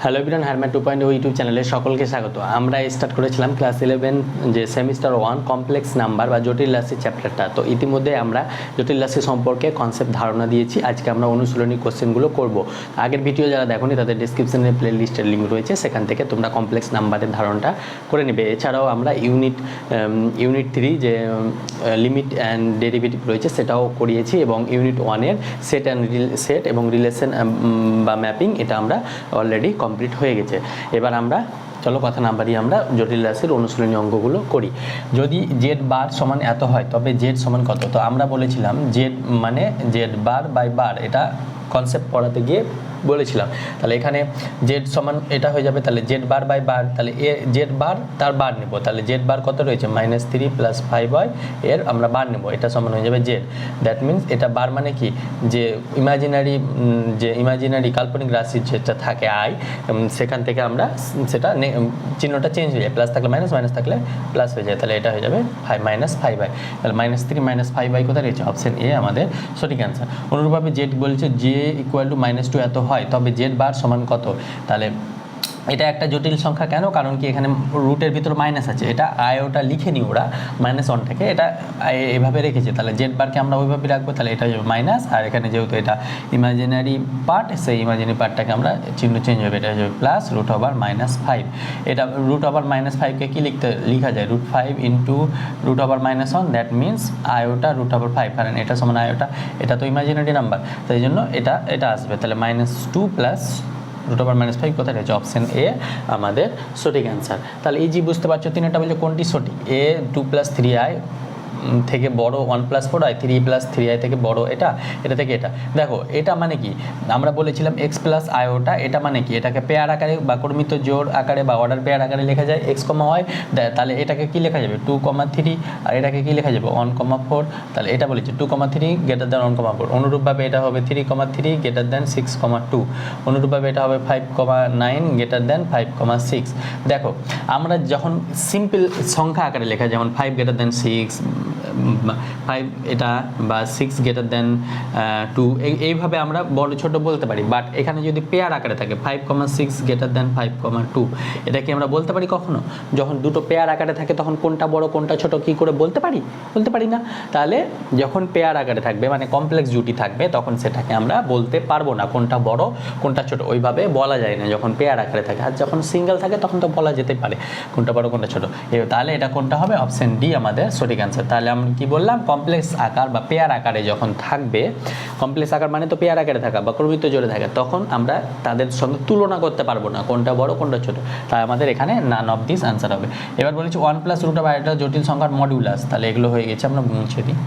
Hello everyone, Harman 2.0 YouTube চ্যানেলে সকলকে স্বাগত। আমরা স্টার্ট করেছিলাম ক্লাস 11 যে সেমিস্টার 1 কমপ্লেক্স নাম্বার বা জটিল রাশি চ্যাপ্টারটা। তো ইতিমধ্যে আমরা জটিল রাশি সম্পর্কে কনসেপ্ট ধারণা দিয়েছি। আজকে আমরা অনুশীলনী কোশ্চেনগুলো করব। আগের ভিডিও যারা দেখোনি তাদের ডিসক্রিপশনে প্লে লিস্টের লিঙ্ক রয়েছে, সেখান থেকে তোমরা কমপ্লেক্স নাম্বারের ধারণাটা করে নেবে। এছাড়াও আমরা ইউনিট 3 যে লিমিট অ্যান্ড ডেরিভেটিভ রয়েছে সেটাও করিয়েছি, এবং ইউনিট 1-এর সেট এবং রিলেশন বা ম্যাপিং এটা আমরা অলরেডি কমপ্লিট হয়ে গেছে। এবার আমরা চলো কথা না বাড়িয়ে আমরা জটিল রাশির অনুশীলনী অঙ্কগুলো করি। যদি জেড বার সমান এত হয় তবে জেড সমান কত? তো আমরা বলেছিলাম জেড মানে জেড বার বাই বার, এটা কনসেপ্ট পড়াতে গিয়ে বলেছিলাম। তাহলে এখানে জেড সমান এটা হয়ে যাবে, তাহলে জেড বার বাই বার, তাহলে এ জেড বার তার বার নেব, তাহলে জেড বার কত রয়েছে -3 + 5 হয়, এর আমরা বার নেব, এটা সমান হয়ে যাবে জেড। দ্যাট মিনস এটা বার মানে কি, যে ইমাজিনারি কাল্পনিক রাশি যেটা থাকে আই, সেখান থেকে আমরা সেটা চিহ্নটা চেঞ্জ হয়ে যায়, প্লাস থাকলে মাইনাস, মাইনাস থাকলে প্লাস হয়ে যায়, তাহলে এটা হয়ে যাবে -5 হয়। তাহলে -3 - 5 কোথায় রয়েছে? অপশন এ আমাদের সঠিক অ্যান্সার। অনুরূপভাবে জেড বলছে জে = -2 এত হয় তবে জেড বার সমান কত? তাহলে এটা একটা জটিল সংখ্যা কেন? কারণ কি এখানে রুটের ভিতর মাইনাস আছে, এটা আয়োটা লিখে নি ওরা -1 থেকে, এটা এভাবে রেখেছে, তাহলে জেড বারকে আমরা ওইভাবে রাখবো, তাহলে এটা হয়ে যাবে মাইনাস, আর এখানে যেহেতু এটা ইমাজিনারি পার্ট, সেই ইমাজিনারি পার্টটাকে আমরা চিহ্ন চেঞ্জ হবে, এটা হয়ে যাবে +√/-5। এটা √/-5কে কি লেখা যায়? √5 × √/-1, দ্যাট মিনস আয়োটা √/5, কারণ এটা সমান আয়োটা, এটা তো ইমাজিনারি নাম্বার, তাই জন্য এটা আসবে, তাহলে -2 + √/-5 কোথায় রয়েছে? অপশন এ আমাদের সঠিক অ্যান্সার। তাহলে এই যে বুঝতে পারছো তিনটা বলছে কোনটি সঠিক? এ 2 + 3i থেকে বড়, 1 + 4i, 3 + 3i থেকে বড়, এটা থেকে এটা। দেখো এটা মানে কি, আমরা বলেছিলাম x + iota, এটা মানে কি, এটাকে পেয়ার আকারে বা কর্মিত জোড় আকারে বা অর্ডার পেয়ার আকারে লেখা যায় x, y, তাহলে এটাকে কি লেখা যাবে? 2, 3, আর এটাকে কি লেখা যাবে? 1, 4। তাহলে এটা বলেছে 2, 3 > 1, 4। অনুরূপভাবে এটা হবে 3, 3 > 6, 2। অনুরূপভাবে এটা হবে 5, 9 > 5, 6। দেখো আমরা যখন সিম্পল সংখ্যা আকারে লেখা, যেমন 5 > 6, 5 এটা, বা 6 > 2, এইভাবে আমরা বড় ছোট বলতে পারি। বাট এখানে যদি পেয়ার আকারে থাকে 5, 6 > 5, 2, এটা কি আমরা বলতে পারি কখনো? যখন দুটো পেয়ার আকারে থাকে তখন কোনটা বড় কোনটা ছোট কি করে বলতে পারি না। তাহলে যখন পেয়ার আকারে থাকবে মানে কমপ্লেক্স জুটি থাকবে তখন সেটাকে আমরা বলতে পারবো না কোনটা বড় কোনটা ছোট, ওইভাবে বলা যায় না যখন পেয়ার আকারে থাকে। আর যখন সিঙ্গেল থাকে তখন তো বলা যেতে পারে কোনটা বড় কোনটা ছোট। তাহলে এটা কোনটা হবে? অপশন ডি আমাদের সঠিক অ্যান্সার। তাহলে আমরা কি বললাম? কমপ্লেক্স আকার বা পেয়ার আকারে যখন থাকবে, কমপ্লেক্স আকার মানে তো পেয়ার আকারে থাকা বা ক্রমিত জোড়ে থাকা, তখন আমরা তাদের সঙ্গে তুলনা করতে পারবো না কোনটা বড় কোনটা ছোট। তাই আমাদের এখানে নান অফ দিস আনসার হবে। এবার বলেছি 1 + √/, জটিল সংখ্যার মডুলাস। তাহলে এগুলো হয়ে গেছে, আমরা মুছে দিই।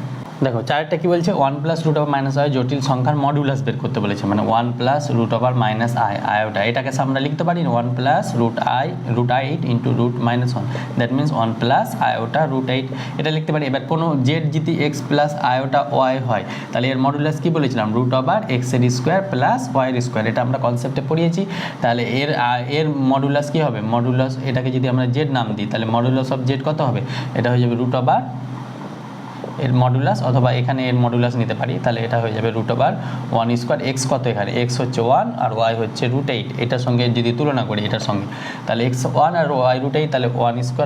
দেখো চারটা কি বলছে? 1 + √/-i জটিল সংখ্যার মডুলাস বের করতে বলেছে, মানে 1 + √/-i আয়োটা, এটাকে আমরা লিখতে পারি 1 + √8 × √-1, দ্যাট মিনস 1 + iota √8, এটা লিখতে পারি। এবার কোনো জেড যদি x + iota y হয় তাহলে এর মডুলাস কি বলেছিলাম? √x² + y², এটা আমরা কনসেপ্টে পড়িয়েছি। তাহলে এর মডুলাস কি হবে? মডুলাস, এটাকে যদি আমরা জেড নাম দিই তাহলে মডুলাস অফ জেড কত হবে? এটা হয়ে যাবে এর মডুলাস, অথবা এখানে এর মডুলাস নিতে পারি, তাহলে এটা হয়ে যাবে √1²। x কত? এখানে x হচ্ছে 1 আর y হচ্ছে √8, এটার সঙ্গে যদি তুলনা করি এটার সঙ্গে, তাহলে x 1 আর y √8, তাহলে 1² +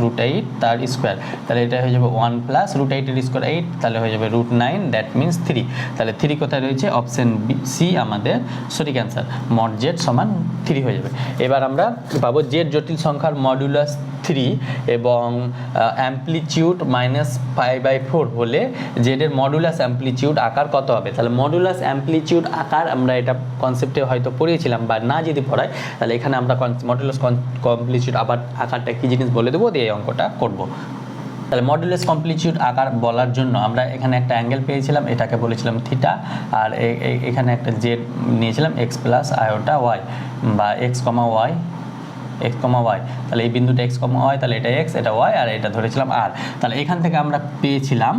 √8 তার স্কোয়ার, তাহলে এটা হয়ে যাবে 1 + √8 এর স্কোয়ার 8, তাহলে হয়ে যাবে √9, দ্যাট মিনস 3। তাহলে 3 কোথায় রয়েছে? অপশন সি আমাদের সঠিক অ্যান্সার। মড জেড সমান 3 হয়ে যাবে। এবার আমরা পাবো জেড জটিল সংখ্যার মডুলাস 3 এবং অ্যাম্প্লিটিউড -π/4 হলে জেডের মডুলাস অ্যাম্প্লিটিউড আকার কত হবে? তাহলে মডুলাস অ্যাম্প্লিটিউড আকার আমরা এটা কনসেপ্টে হয়তো পড়িয়েছিলাম, বা না যদি পড়াই তাহলে এখানে আমরা মডুলাস কমপ্লিটিউড আবার আকারটা কী জিনিস বলে দেবো, দিয়ে এই অঙ্কটা করবো। তাহলে মডুলাস কমপ্লিটিউড আকার বলার জন্য আমরা এখানে একটা অ্যাঙ্গেল পেয়েছিলাম, এটাকে বলেছিলাম থিটা, আর এখানে একটা জেড নিয়েছিলাম x + iota y বা x, y এক্স কমা ওয়াই, তাহলে এই বিন্দুটা এক্স কমা ওয়াই, তাহলে এটা এক্স, এটা ওয়াই, আর এটা ধরেছিলাম আর। তাহলে এখান থেকে আমরা পেয়েছিলাম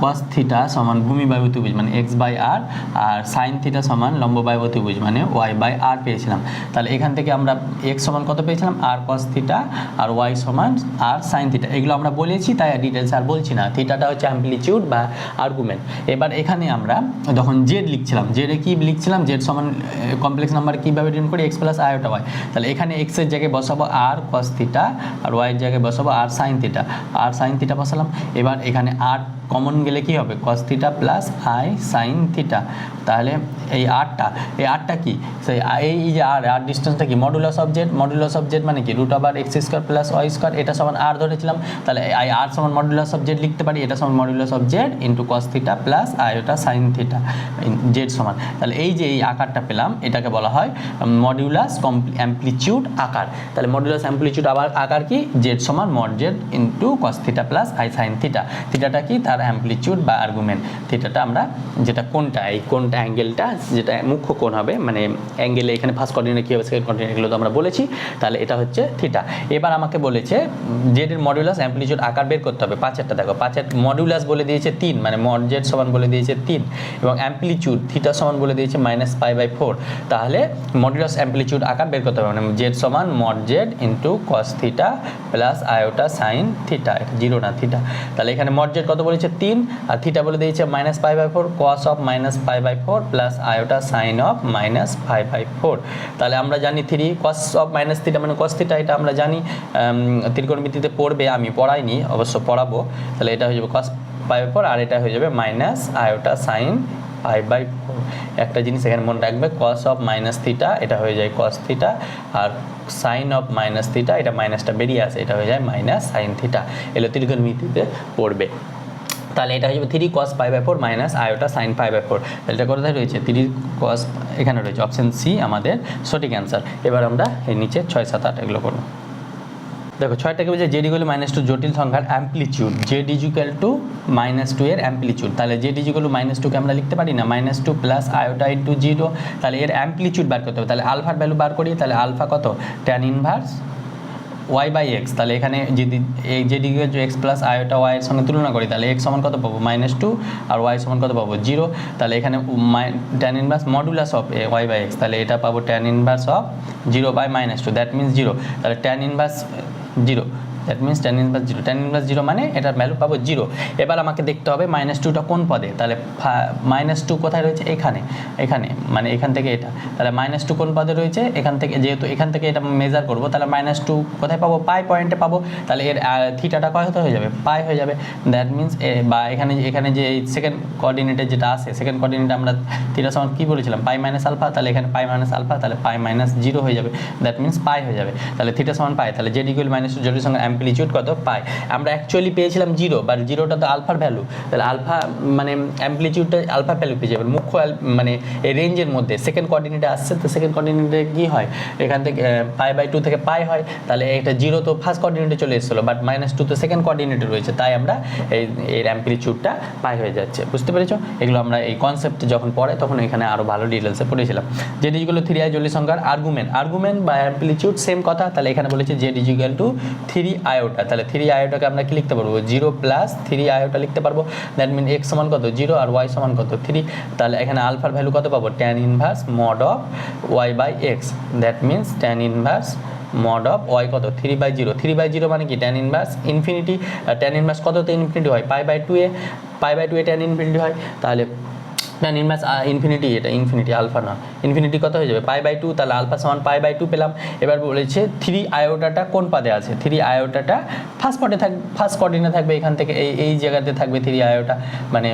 কস থিটা সমান ভূমি বাই অতিভুজ মানে এক্স বাই আর, আর সাইন থিটা সমান লম্ব বাই অতিভুজ মানে ওয়াই বাই আর পেয়েছিলাম। তাহলে এখান থেকে আমরা এক্স সমান কত পেয়েছিলাম, আর কস থিটা, আর ওয়াই সমান আর সাইন থিটা, এগুলো আমরা বলেছি তাই ডিটেলস আর বলছি না। থিটাটা হচ্ছে অ্যাম্পলিটিউড বা আর্গুমেন্ট। এবার এখানে আমরা যখন জেড লিখছিলাম, জেডে কি লিখছিলাম, জেড সমান কমপ্লেক্স নাম্বার কীভাবে ডিফাইন করি, এক্স প্লাস আয়োটা ওয়াই। তাহলে এখানে এক্সের জায়গায় বসাবো আর কস থিটা, আর ওয়াইয়ের জায়গায় বসাবো আর সাইন থিটা, আর সাইন থিটা বসালাম। এবার এখানে আর কমন গেলে কি হবে, কস theta plus i sine theta. তাহলে এই আরটা কি, সেই এই যে আর ডিস্টেন্সটা কি, modulus of Z, modulus of Z মানে কি root over X square plus Y square, এটা সমান আর ধরেছিলাম। তাহলে এই আর সমান মডুলাস অফ জেড লিখতে পারি, এটা সমান modulus of Z into cos theta plus iota sine theta, Z সমান। তাহলে এই যে এই আকারটা পেলাম এটাকে বলা হয় মডুলাস অ্যাম্পলিটিউড আকার। তাহলে মডুলাস অ্যাম্পলিটিউড আকার কি, জেড সমান mod Z into cos theta plus i sine theta. থিটাটা কি, তার অ্যাম্পলিটিউড বা আর্গুমেন্ট। থিটাটা আমরা যেটা কোনটা, এই কোনটা অ্যাঙ্গেলটা যেটা মুখ্য কোণ হবে, মানে অ্যাঙ্গেলে এখানে ফার্স্ট কোঅর্ডিনেট কী হবে সেকেন্ড কোঅর্ডিনেট, এগুলো তো আমরা বলেছি। তাহলে এটা হচ্ছে থিটা। এবার আমাকে বলেছে জেড এর মডুলাস অ্যাম্পলিটিউড আকার বের করতে হবে। পাঁচেরটা দেখো, পাঁচের মডুলাস বলে দিয়েছে 3, মানে মড জেড সমান বলে দিয়েছে 3, এবং অ্যাম্পলিটিউড থিটা সমান বলে দিয়েছে -π/4। তাহলে মডুলাস অ্যাম্পলিটিউড আকার বের করতে হবে, মানে জেড সমান mod Z into cos theta plus iota sine theta, এটা জিরো না থিটা। তাহলে এখানে মড জেড কত বলেছে 3, আর থিটা বলে দিয়েছে -π/4, cos of -π/4 plus iota sine of -π/4। তাহলে আমরা জানি 3 কস অফ মাইনাস থিটা মানে কস থিটা, এটা আমরা জানি ত্রিকোণমিতিতে পড়বে, আমি পড়াইনি, অবশ্য পড়াবো। তাহলে এটা হয়ে যাবে কস π/4, আর এটা হয়ে যাবে মাইনাস আয়োটা সাইন π/4। একটা জিনিস এখানে মনে রাখবে, কস অফ মাইনাস থিটা এটা হয়ে যায় কস থিটা, আর সাইন অফ মাইনাস থিটা, এটা মাইনাসটা বেরিয়ে আসে, এটা হয়ে যায় মাইনাস সাইন থিটা, এগুলো ত্রিকোণমিতিতে পড়বে। তাহলে এটা হয়ে যাবে 3 cos π/4 মাইনাস আয়োটা সাইন π/4। এটা কোথায় রয়েছে, 3 cos, এখানে রয়েছে অপশন সি আমাদের সঠিক অ্যান্সার। এবার আমরা এই নিচে 6, 7, 8 এগুলো করবো। দেখো 6টাকে বলছে জেড ইকুয়াল -2 জটিল সংখ্যার অ্যাম্পলিটিউড, জেড ইকুয়াল টু -2 এর অ্যাম্পলিটিউড। তাহলে জেড ইকুয়াল টু -2কে আমরা লিখতে পারি না, -2 প্লাস আয়োটা ইন্টু 0। তাহলে এর অ্যাম্পলিটিউড বার করতে হবে। তাহলে আলফার ভ্যালু বার করি, তাহলে আলফা কত, tan inverse Y by X. তাহলে এখানে যদি এই Z equal to X plus iota Y এর সঙ্গে তুলনা করি, তাহলে এক্স সমান কত পাবো, -2, আর ওয়াই সমান কত পাবো, 0। তাহলে এখানে tan inverse modulus of Y by X, তাহলে এটা পাবো tan inverse of 0 by -2, that means 0। তাহলে tan inverse 0, that means tan inverse 0, tan inverse 0 মানে এটার ভ্যালু পাবো 0। এবার আমাকে দেখতে হবে -2টা কোন পদে, তাহলে -2 কোথায় রয়েছে, এখানে, মানে এখান থেকে এটা। তাহলে -2 কোন পদে রয়েছে, এখান থেকে, যেহেতু এখান থেকে এটা মেজার করবো, তাহলে -2 কোথায় পাবো, পাই পয়েন্টে পাবো। তাহলে এর থিটাটা কত হয়ে যাবে, পাই হয়ে যাবে। দ্যাট মিনস বা এখানে যে সেকেন্ড কোঅর্ডিনেটে যেটা আছে, সেকেন্ড কোঅর্ডিনেটে আমরা থিটা সমান কী বলেছিলাম, পাই মাইনাস আলফা, তাহলে এখানে পাই মাইনাস আলফা, তাহলে পাই -0 হয়ে যাবে। দ্যাট মিনস পাই হয়ে যাবে। তাহলে থিটা সমান পাই, তাহলে জেড ইকুয়াল -2 জটিল সংখ্যার অ্যাম্পলিটিউড কত, পাই। আমরা অ্যাকচুয়ালি পেয়েছিলাম 0, বাট 0টা তো আলফার ভ্যালু, তাহলে আলফা মানে অ্যাম্পলিটিউডটা আলফা ভ্যালু পেয়ে যাবেন। মুখ্য মানে এই রেঞ্জের মধ্যে সেকেন্ড কোঅর্ডিনেটে আসছে, তো সেকেন্ড কোঅর্ডিনেটে কী হয়, এখান থেকে π/2 থেকে পাই হয়। তাহলে এটা 0 তো ফার্স্ট কোঅর্ডিনেটে চলে এসেছিলো, বাট -2 তো সেকেন্ড কোঅর্ডিনেটে রয়েছে, তাই আমরা এর অ্যাম্পলিটিউডটা পাই হয়ে যাচ্ছে। বুঝতে পেরেছো? এগুলো আমরা এই কনসেপ্ট যখন পড়ে তখন এখানে আরও ভালো ডিটেলসে পড়েছিলাম। জেড ইকুয়াল টু 3i জটিল সংখ্যার আর্গুমেন্ট বা অ্যাম্পলিটিউড সেম কথা। তাহলে এখানে বলেছে জেড ইকুয়াল টু 3 আয়োটা, তাহলে 3 আয়োটাকে আমরা কি লিখতে পারবো, 0 প্লাস 3 আয়োটা লিখতে পারবো। দ্যাট মিন এক্স সমান কত, 0, আর ওয়াই সমান কত, 3। তাহলে এখানে আলফার ভ্যালু কত পাবো, tan inverse mod of Y by X. That means tan inverse mod of Y কত, 3/0। 3/0 মানে কি, tan inverse infinity. Tan inverse কততে ইনফিনিটি হয়, π/2 এ ট্যান ইনফিনিটি হয়। তাহলে ট্যান ইনভার্স ইনফিনিটি, এটা ইনফিনিটি, আলফা না, ইনফিনিটি কত হয়ে যাবে, π/2। তাহলে আলফা সমান π/2 পেলাম। এবার বলেছে 3 আয়োটাটা কোন পাদে আছে, 3 আয়োটাটা ফার্স্ট ফার্স্ট কোঅর্ডিনেটে থাকবে, এখান থেকে এই জায়গাতে থাকবে 3 আয়োটা। মানে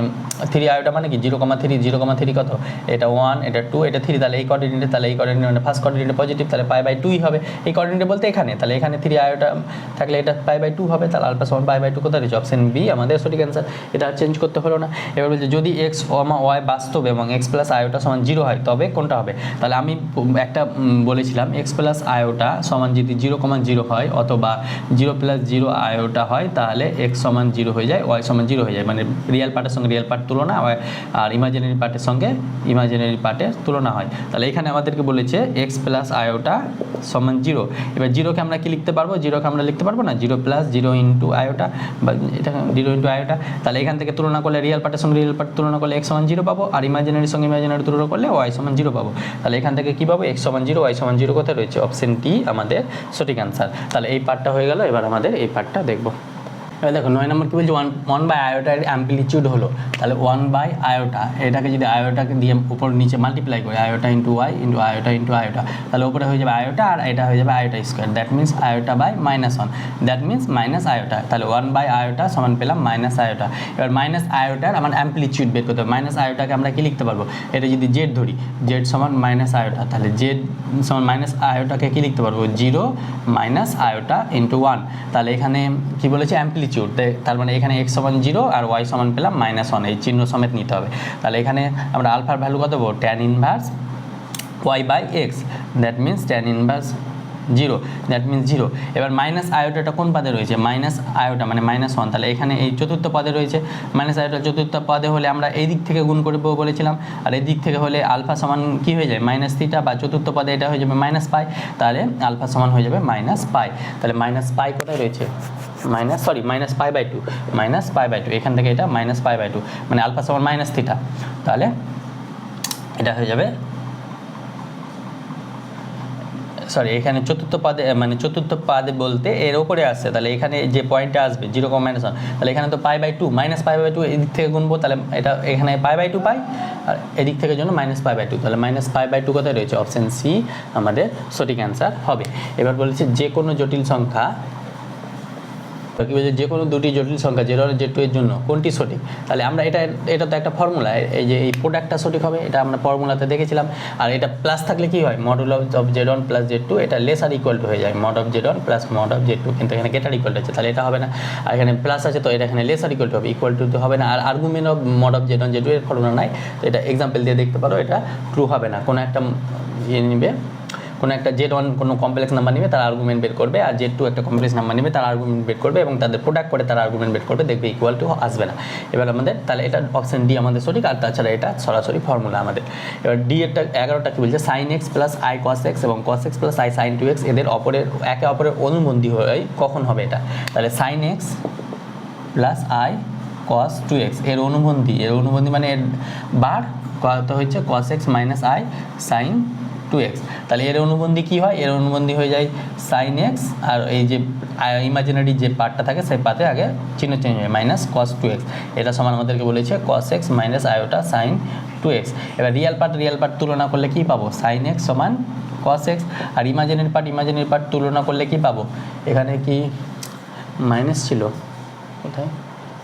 3 আয়োটা মানে কি 0,3, 0,3 কত, এটা 1, এটা 2, এটা 3। তাহলে এই কোঅর্ডিনেটে, তাহলে এই কোঅর্ডিনেটে মানে ফার্স্ট কোঅর্ডিনেটে পজিটিভ, তাহলে π/2 হবে। এই কোঅর্ডিনেটে বলতে এখানে, তাহলে এখানে 3 আয়োটা থাকলে এটা π/2 হবে। তাহলে আলফা সমান π/2 কোথায় রয়েছে, অপশন বি আমাদের সঠিক অ্যান্সার। এটা চেঞ্জ করতে হলো না। এবার বলছে যদি এক্স, ওয়াই বাস্তব এবং এক্স প্লাস আয়োটা সমান 0 হয় তবে কোনটা হবে? তাহলে আমি একটা বলেছিলাম এক্স প্লাস আয়োটা সমান যদি 0,0 হয় অথবা 0 প্লাস 0 আয়োটা হয় তাহলে এক্স সমান 0 হয়ে যায়, ওয়াই সমান 0 হয়ে যায়, মানে রিয়েল পার্টের সঙ্গে রিয়েল পার্ট তুলনা আর ইমাজিনারি পার্টের সঙ্গে ইমাজিনারি পার্টের তুলনা হয়। তাহলে এখানে আমাদেরকে বলেছে এক্স প্লাস আয়োটা সমান 0। এবার 0কে আমরা কি লিখতে পারবো? 0কে আমরা লিখতে পারবো না 0 প্লাস 0 ইন্টু আয়োটা, বা এটা 0 ইন্টু আয়োটা। তাহলে এখান থেকে তুলনা করলে রিয়েল পার্টের সঙ্গে রিয়েল পার্ট তুলনা করলে এক্স সমান 0 পাবো, আর ইমাজিনারির সঙ্গে ইমাজিনারি তুলনা করলে ওয়াই সমান 0 পাবো। তাহলে এখান থেকে কী পাবো? এক্স সমান 0, ওয়াই সমান 0 কোথায় রয়েছে? অপশন ডি আমাদের সঠিক অ্যান্সার। তাহলে এই পার্টটা হয়ে গেল, এবার আমাদের এই পার্টটা দেখবো। এবার দেখো 9 নম্বর কী বলছে? 1 বাই আয়োটার অ্যাম্পলিটিউড হলো, তাহলে 1 বাই আয়োটা, এটাকে যদি আয়োটাকে দিয়ে উপর নিচে মাল্টিপ্লাই করি, iota into Y into iota into iota, তাহলে উপরে হয়ে যাবে আয়োটা আর এটা হয়ে যাবে iota square, that means iota by -1, that means minus iota. তাহলে 1 বাই আয়োটা সমান পেলাম মাইনাস আয়োটা। এবার মাইনাস আয়োটার আমার অ্যাম্পলিটিউড বের করতে হবে। মাইনাস আয়োটাকে আমরা কি লিখতে পারবো? এটা যদি জেড ধরি, জেড সমান মাইনাস আয়োটা, তাহলে জেড সমান মাইনাস আয়োটাকে কি লিখতে পারবো? 0 মাইনাস আয়োটা ইন্টু 1। তাহলে এখানে কি বলেছে? অ্যাম্পলিটিউড, তার মানে এখানে এক্স সমান 0 আর ওয়াই সমান পেলাম -1, এই চিহ্ন সমেত নিতে হবে। তাহলে এখানে আমরা আলফার ভ্যালু কত দেবো? Tan inverse Y by X, that means tan inverse 0, that means 0। এবার মাইনাস আয়োটাটা কোন পদে রয়েছে? মাইনাস আয়োটা মানে -1, তাহলে এখানে এই চতুর্থ পদে রয়েছে। মাইনাস আয়োটা চতুর্থ পদে হলে আমরা এই দিক থেকে গুণ করবো বলেছিলাম, আর এই দিক থেকে হলে আলফা সমান কী হয়ে যায়? -θ, বা চতুর্থ পদে এটা হয়ে যাবে -π, তাহলে আলফা সমান হয়ে যাবে -π। তাহলে -π কোথায় রয়েছে? -π/2, -π/2, এখান থেকে এটা -π/2, মানে আলফা সমান -θ, তাহলে এটা হয়ে যাবে, সরি এখানে চতুর্থ পাদে, মানে চতুর্থ পাদে বলতে এর ওপরে আসছে, তাহলে এখানে যে পয়েন্টটা আসবে 0,-1, তাহলে এখানে তো π/2, -π/2 এদিক থেকে গুনবো, তাহলে এটা এখানে π/2 পাই, আর এদিক থেকে জন্য -π/2, তাহলে -π/2 কোথায় রয়েছে? অপশন সি আমাদের সঠিক অ্যান্সার হবে। এবার বলেছে যে কোনো জটিল সংখ্যা, কী বলছে? যে কোনো দুটি জটিল সংখ্যা Z1 আর Z2 এর জন্য কোনটি সঠিক? তাহলে আমরা এটা তো একটা ফর্মুলা, এই যে এই প্রোডাক্টটা সঠিক হবে, এটা আমরা ফর্মুলাতে দেখেছিলাম। আর এটা প্লাস থাকলে কি হয়? Modulus of Z1 plus Z2, এটা লেস আর ইকুয়াল টু হয়ে যায় mod of Z1 plus mod of Z2, কিন্তু এখানে গেটার ইকুয়াল টু আছে, তাহলে এটা হবে না। আর এখানে প্লাস আছে তো এটা এখানে লেস আর ইকুয়াল টু হবে, ইকুয়াল টু হবে না। আর argument of mod of Z1 Z2 এর ফর্মুলা নাই, তো এটা এক্সাম্পল দিয়ে দেখতে পারো, এটা ট্রু হবে না। কোনো একটা নিবে, কোনো একটা Z1 কোনো কমপ্লেক্স নাম্বার নিবে, তার আর্গুমেন্ট বের করবে, আর Z2 একটা কমপ্লেক্স নাম্বার নিবে, তার আর্গুমেন্ট বের করবে, এবং তাদের প্রোডাক্ট করে তার আর্গুমেন্ট বের করবে, দেখবে ইকুয়াল টু আসবে না। এবার আমাদের তাহলে এটা অপশন ডি আমাদের সঠিক, আর তাছাড়া এটা সরাসরি ফর্মুলা আমাদের। এবার ডি এরটা 11টা কি বলছে? sin x plus i cos x এবং cos x plus i sin 2x এদের একে অপরের অনুবন্ধী হয়ে কখন হবে এটা? তাহলে sin x plus i cos 2x এর অনুবন্ধী মানে এর বার কত হচ্ছে? cos x minus i sin 2x, তাহলে এর অনুবন্ধী কী হয়? এর অনুবন্ধী হয়ে যায় sin x, আর এই যে ইমাজিনারি যে পার্টটা থাকে সেই পার্টে আগে চিহ্ন চেঞ্জ হয় -cos 2x, এটা সমান আমাদেরকে বলেছে cos x minus iota sin 2x। এবার রিয়েল পার্ট তুলনা করলে কী পাবো? sin x সমান cos x, আর ইমাজিনারি পার্ট তুলনা করলে কী পাবো? এখানে কি মাইনাস ছিল কোথায়?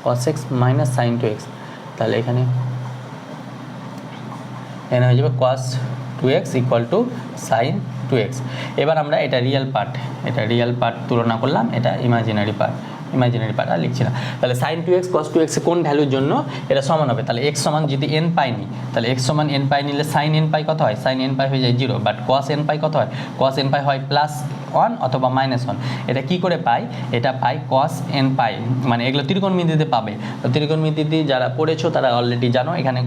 cos x minus sin 2x, তাহলে এখানে হয়ে যাবে cos 2x equal to sin 2x। এবার আমরা এটা রিয়েল পার্ট তুলনা করলাম, এটা ইমাজিনারি পার্ট আর লিখছি না। তাহলে sin 2x cos 2x কোন ভ্যালুর জন্য এটা সমান হবে? তাহলে x সমান যদি n পাই নিই, তাহলে x সমান n পাই নিলে sin n পাই কত হয়? sin n পাই হয়ে যায় 0, বাট cos n পাই কত হয়? cos n পাই হয় +1 অথবা -1। এটা কি করে পাই? এটা পাই cos n পাই, মানে এগুলো ত্রিকোণমিতিতে পাবে। তো ত্রিকোণমিতিতে যারা পড়েছো তারা অলরেডি জানো, এখানে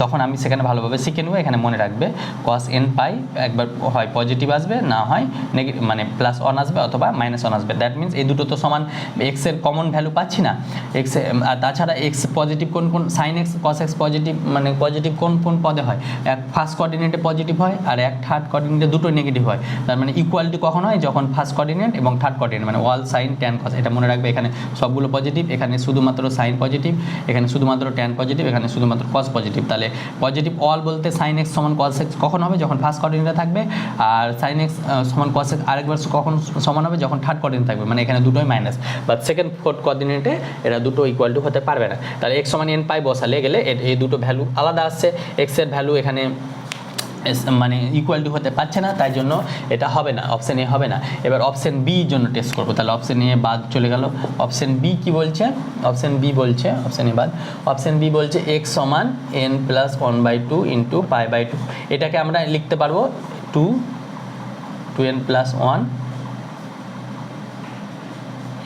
তখন আমি সেখানে ভালোভাবে শিখে নেবো। এখানে মনে রাখবে cos n পাই একবার হয় পজিটিভ আসবে, না হয় নেগেটিভ, মানে +1 আসবে অথবা -1 আসবে। দ্যাট মিনস এই দুটো তো সমান, x এর কমন ভ্যালু পাচ্ছি না, x আর তাছাড়া x পজিটিভ কোন sin x cos x positive, মানে পজিটিভ কোন পদে হয়? এক ফার্স্ট কোঅর্ডিনেটে পজিটিভ হয় আর এক থার্ড কোঅর্ডিনেটে দুটো নেগেটিভ হয়। তার মানে ইকুয়ালিটি কখন হয়? যখন ফার্স্ট কোঅর্ডিনেট এবং থার্ড কোঅর্ডিনেট, মানে অল sin tan cos, এটা মনে রাখবে। এখানে সবগুলো পজিটিভ, এখানে শুধুমাত্র sin পজিটিভ, এখানে শুধুমাত্র tan পজিটিভ, এখানে শুধুমাত্র cos পজিটিভ। তাহলে পজিটিভ অল বলতে sin x সমান cos x কখন হবে? যখন ফার্স্ট কোঅর্ডিনেটে থাকবে, আর sin x সমান cos x আরেকবার কখন সমান হবে? যখন থার্ড কোঅর্ডিনেট থাকবে, মানে এখানে দুটোই মাইনাস, বাট সেকেন্ড ফোর্থ কোঅর্ডিনেটে এরা দুটো ইকুয়াল টু হতে পারবে না। তাহলে x সমান n পাই বসালে গেলে এই দুটো ভ্যালু আলাদা আসছে। x এর ভ্যালু এখানে মানে ইকুয়াল টু হতে পারছে না, তাই জন্য এটা হবে না, অপশন এ হবে না। এবার অপশন বি জন্য টেস্ট করবো, তাহলে অপশন এ বাদ চলে গেল। অপশন বি কি বলছে, অপশন বি বলছে, অপশন এ বাদ, অপশন বি বলছে এক্স সমান n প্লাস 1/2 ইন্টু পাই/2। এটাকে আমরা লিখতে পারবো 2n প্লাস 1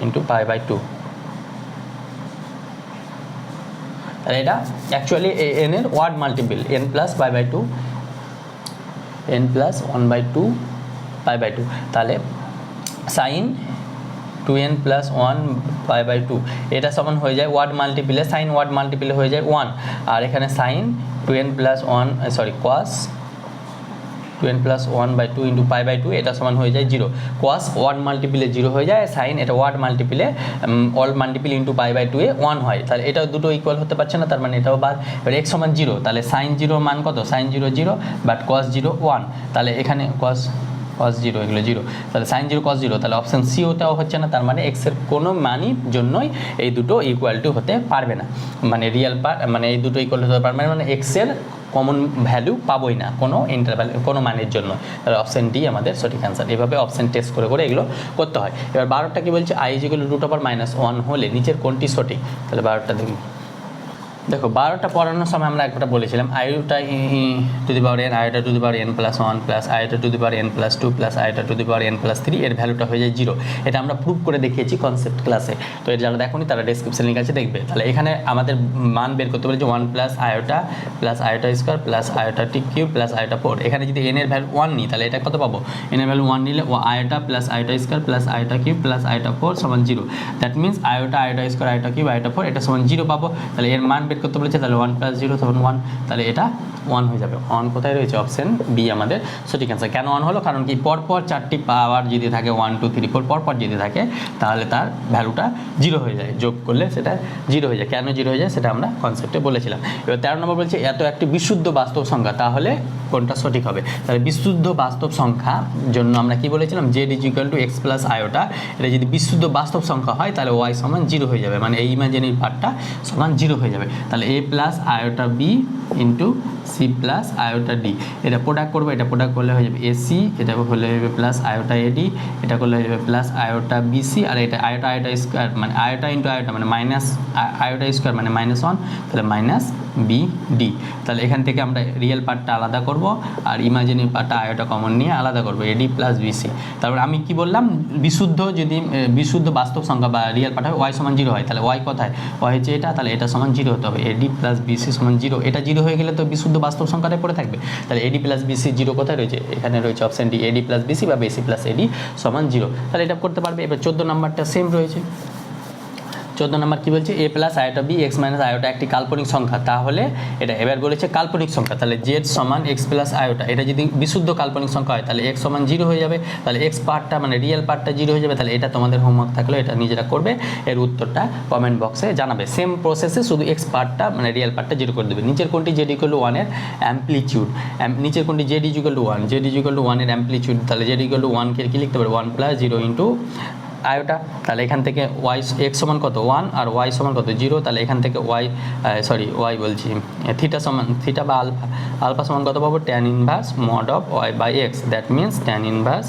ইন্টু পাই/2। তাহলে এটা অ্যাকচুয়ালি n এর ওয়ার্ড মাল্টিপল, n প্লাস পাই/2, n প্লাস 1/2 পাই/2। তাহলে সাইন 2n প্লাস 1 পাই/2 এটা সমান হয়ে যায় ওয়ার্ড মাল্টিপলে, সাইন ওয়ার্ড মাল্টিপলে হয়ে যায় 1, আর এখানে sine 2n plus 1 sorry cos 2n plus 1/2 into পাই/2 এটা সমান হয়ে যায় 0। কস ওয়ার্ড মাল্টিপলে 0 হয়ে যায়, সাইন এটা ওয়ার্ড মাল্টিপলে অল মাল্টিপল ইন্টু পাই/2 এ 1 হয়, তাহলে এটাও দুটো ইকুয়াল হতে পারছে না, তার মানে এটাও বাদ। এবার x সমান 0, তাহলে সাইন 0 মান কত, সাইন 0 0 বাট কস 0 1, তাহলে এখানে কস 0 এগুলো 0, তাহলে সাইন 0 কস 0, তাহলে অপশান সি ওটাও হচ্ছে না, তার মানে এক্সের কোনো মানই জন্যই এই দুটো ইকুয়াল টু হতে পারবে না, মানে রিয়েল পার্ট মানে এই দুটো ইকুয়াল হতে পারবে না, মানে এক্সের কমন ভ্যালু পাবোই না কোনো ইন্টারভ্যাল কোনো মানের জন্য। তাহলে অপশান ডি আমাদের সঠিক অ্যান্সার। এভাবে অপশান টেস্ট করে করে এগুলো করতে হয়। এবার 12টা কি বলছে, i √(-1) হলে নিচের কোনটি সঠিক, তাহলে 12টা দেখি। দেখো 12টা পড়ানোর সময় আমরা একটা বলেছিলাম আইটা টু দি পাওয়ার n, আইটা to the power n plus 1 plus আইটা to the power n plus 2 plus আইটা to the power n plus 3 এর ভ্যালুটা হয়ে যায় 0। এটা আমরা প্রুভ করে দেখিয়েছি কনসেপ্ট ক্লাসে, তো এর যারা দেখোনি তারা ডেসক্রিপশন লিঙ্ক আছে দেখবে। তাহলে এখানে আমাদের মান বের করতে বলেছে 1 plus iota square plus iota টি কিউব প্লাস আয়োটা 4। এখানে যদি n এর ভ্যালু 1 নিই তাহলে এটা কত পাবো, n এর ভ্যালু 1 নিলে iota plus iota square plus iota cube plus iota 4 সমান 0। That means iota square iota cube iota 4 এটা সমান 0 পাবো। তাহলে এর মান বের করতে বলেছে, তাহলে 1 প্লাস 0 সমান 1, তাহলে এটা 1 হয়ে যাবে। 1 কোথায় রয়েছে, অপশন বি আমাদের সঠিক অ্যান্সার। কেন 1 হলো, কারণ কি পরপর 4টি পাওয়ার যদি থাকে 1 2 3 4 পরপর যদি থাকে তাহলে তার ভ্যালুটা 0 হয়ে যায়, যোগ করলে সেটা 0 হয়ে যায়। কেন 0 হয়ে যায় সেটা আমরা কনসেপ্টে বলেছিলাম। এবার 13 নম্বর বলছে এত একটি বিশুদ্ধ বাস্তব সংখ্যা, তাহলে কোনটা সঠিক হবে। তাহলে বিশুদ্ধ বাস্তব সংখ্যা জন্য আমরা কি বলেছিলাম, z = x প্লাস আয়োটা, এটা যদি বিশুদ্ধ বাস্তব সংখ্যা হয় তাহলে y সমান 0 হয়ে যাবে, মানে এই ইমাজিনারি পার্টটা সমান 0 হয়ে যাবে। তাহলে a plus iota b into C plus iota D, এটা প্রোডাক্ট করবো, এটা প্রোডাক্ট করলে হয়ে যাবে এসি, এটা হলে হয়ে যাবে প্লাস আয়োটা এডি, এটা করলে হয়ে যাবে প্লাস আয়োটা বিসি, আর এটা আয়োটা স্কোয়ার মানে আয়োটা ইন্টু আয়োটা মানে মাইনাস আয়োটা স্কোয়ার মানে -1, তাহলে মাইনাস বি ডি। তাহলে এখান থেকে আমরা রিয়েল পার্টটা আলাদা করব আর ইমাজিনারি পার্টটা আয়োটা কমন নিয়ে আলাদা করব, এডি প্লাস বিসি। তারপর আমি কি বললাম, বিশুদ্ধ বাস্তব সংখ্যা বা রিয়েল পার্ট হয় y সমান 0 হয়, তাহলে y কোথায়, y হচ্ছে এটা, তাহলে এটা সমান 0 হতে হবে, এডি প্লাস বিসি সমান 0। এটা 0 হয়ে গেলে তো বিশুদ্ধ বাস্তব সংখ্যাটাই পড়ে থাকবে, তাহলে এডি প্লাস বিসি 0 কোথায় রয়েছে, এখানে রয়েছে option D, AD plus BC বা বিসি প্লাস এডি সমান 0। তাহলে এটা করতে পারবে। এবার 14 নাম্বারটা সেম রয়েছে। 14 নম্বর কী বলছে, A plus iota B X minus iota একটি কাল্পনিক সংখ্যা, তাহলে এটা এবার বলেছে কাল্পনিক সংখ্যা, তাহলে জেড সমান এক্স প্লাস আয়োটা, এটা যদি বিশুদ্ধ কাল্পনিক সংখ্যা হয় তাহলে এক্স সমান 0 হয়ে যাবে, তাহলে এক্স পার্টটা মানে রিয়েল পার্টটা 0 হয়ে যাবে। তাহলে এটা তোমাদের হোমওয়ার্ক থাকলে এটা নিজেরা করবে, এর উত্তরটা কমেন্ট বক্সে জানাবে। সেম প্রসেসে শুধু এক্স পার্টটা মানে রিয়েল পার্টটা 0 করে দেবে। নিচের কোনটি জেড = 1 এর অ্যাম্পলিটিউড, নিচের কোনটি জেড = 1, জেড = 1 এর অ্যাম্পলিটিউড, তাহলে জেড = 1 কে কি লিখতে পারবো, 1 প্লাস 0 ইন্টু আয়োটা। তাহলে এখান থেকে y x সমান কত 1 আর y সমান কত 0, তাহলে এখান থেকে y বলছি থিটা বা আলফা সমান কত পাবো, tan inverse mod of y by x, that means tan inverse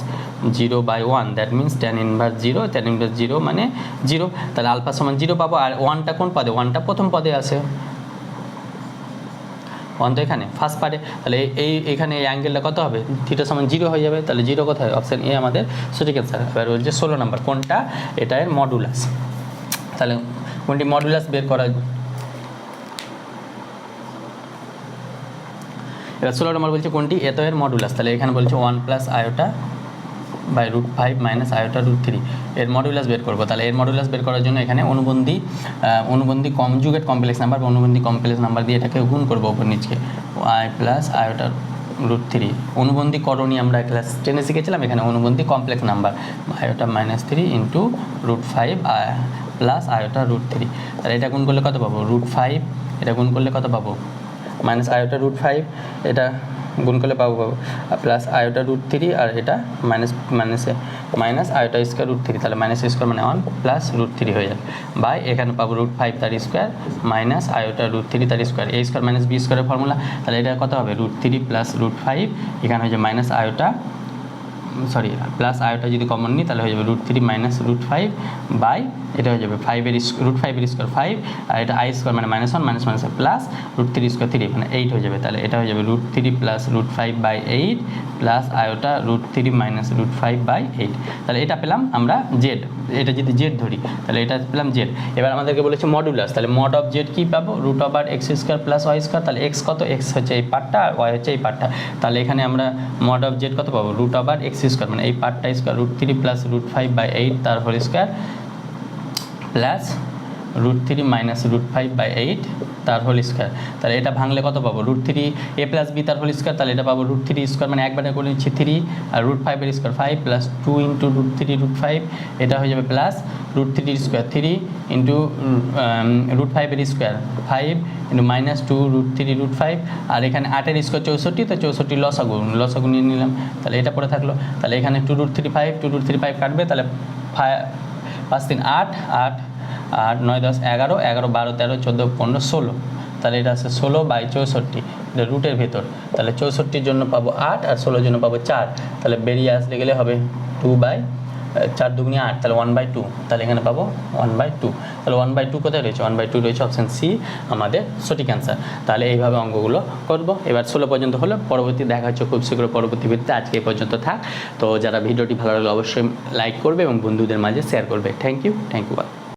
0/1, that means tan inverse 0, tan inverse 0 মানে 0, তাহলে আলফা সমান 0 পাবো। আর 1টা কোন পদে, 1টা প্রথম পদে আছে, 1 তো এখানে ফার্স্ট পার্টে, তাহলে এখানে এই অ্যাঙ্গেলটা কত হবে, থিটা সমান 0 হয়ে যাবে, তাহলে 0 কোথায়, অপশন এ আমাদের সঠিক অ্যান্সার। এবার বলছে 16 নম্বর কোনটা, এটা এর মডুলাস, তাহলে কোনটি মডুলাস বের করা। এবার 16 নম্বর বলছে কোনটি এত এর মডুলাস, তাহলে এখানে বলছে 1 plus iota by √5 minus iota √3 এর মডুলাস বের করবো। তাহলে এর মডুলাস বের করার জন্য এখানে অনুবন্ধী কনজুগেট কমপ্লেক্স নাম্বার বা অনুবন্ধী কমপ্লেক্স নাম্বার দিয়ে এটাকে গুণ করবো উপর নিচকে, y প্লাস আয়োটা √3। অনুবন্ধী করণী আমরা ক্লাস 10-এ শিখেছিলাম, এখানে অনুবন্ধী কমপ্লেক্স নাম্বার আয়োটা -3 ইন্টু √5 প্লাস আয়োটা √3। তাহলে এটা গুণ করলে কত পাবো, √5, এটা গুণ করলে কত পাবো, মাইনাস আয়োটা √5, এটা গুণ করলে পাবো প্লাস আয়োটা রুট থ্রি আর এটা minus iota square root three, তাহলে মাইনাস স্কোয়ার মানে 1 প্লাস রুট থ্রি হয়ে যাবে বাই এখানে পাবো রুট 5 তার square minus iota root three তার square, A square minus B স্কোয়ারের ফর্মুলা, তাহলে এটা কত হবে রুট থ্রি প্লাস রুট 5, এখানে হয়ে যাবে minus iota sorry plus iota যদি কমন নিই তাহলে হয়ে যাবে root three minus root 5 by এটা হয়ে যাবে রুট 5 স্কোয়ার 5 আর এটা আই স্কোয়ার মানে -1 মাইনাস প্লাস রুট 3 স্কোয়ার 3 মানে 8 হয়ে যাবে, তাহলে এটা হয়ে যাবে root 3 plus root 5 by 8 plus iota root 3 minus root 5 by 8, তাহলে এটা পেলাম আমরা জেড, এটা যদি জেড ধরি তাহলে এটা পেলাম জেড। এবার আমাদেরকে বলেছে মডুলাস, তাহলে মড অফ জেড কী পাবো root over X square plus Y square, তাহলে এক্স কত এক্স হচ্ছে এই পার্টটা আর ওয়াই হচ্ছে এই পার্টটা, তাহলে এখানে আমরা মড অফ জেড কত পাবো রুট ওভার এক্স স্কোয়ার মানে এই পার্টটা square root 3 plus root 5 by 8 তার whole square plus root 3 minus root 5 by 8 তার হোল স্কোয়ার, তাহলে এটা ভাঙলে কত পাবো রুট 3 এ প্লাস বি তার হোল স্কোয়ার, তাহলে এটা পাবো রুট 3 স্কোয়ার মানে একবারে করে নিচ্ছি 3 আর রুট 5 এর square 5 plus 2 into root 3 root 5, এটা হয়ে যাবে plus root 3 square 3 into root 5 এর square 5 into minus 2 root 3 root 5 আর এখানে 8 এর স্কোয়ার 64, তো 64 লসাগু নিয়ে নিলাম, তাহলে এটা পরে থাকলো, তাহলে এখানে 2 রুট 3 5 2 রুট 3 5 কাটবে, তাহলে 5 3 8 8 8 9 10 11 11 12 13 14 15 16, তাহলে এটা আছে 16 বাই 64, এটা রুটের ভেতর, তাহলে 64 জন্য পাবো 8 আর 16 জন্য পাবো 4, তাহলে বেরিয়ে আসতে গেলে হবে 2 বাই 4 দুগুণে 8, তাহলে 1/2, তাহলে এখানে পাবো 1/2, তাহলে 1/2 কোথায় রয়েছে 1/2 রয়েছে অপশান সি আমাদের সঠিক অ্যান্সার। তাহলে এইভাবে অঙ্কগুলো করবো। এবার 16 পর্যন্ত হলো, পরবর্তী দেখা হচ্ছে খুব শীঘ্র পরবর্তী ভিডিওতে, আজকে এই পর্যন্ত থাক। তো যারা ভিডিওটি ভালো লাগলে অবশ্যই লাইক করবে এবং বন্ধুদের মাঝে শেয়ার করবে। Thank you.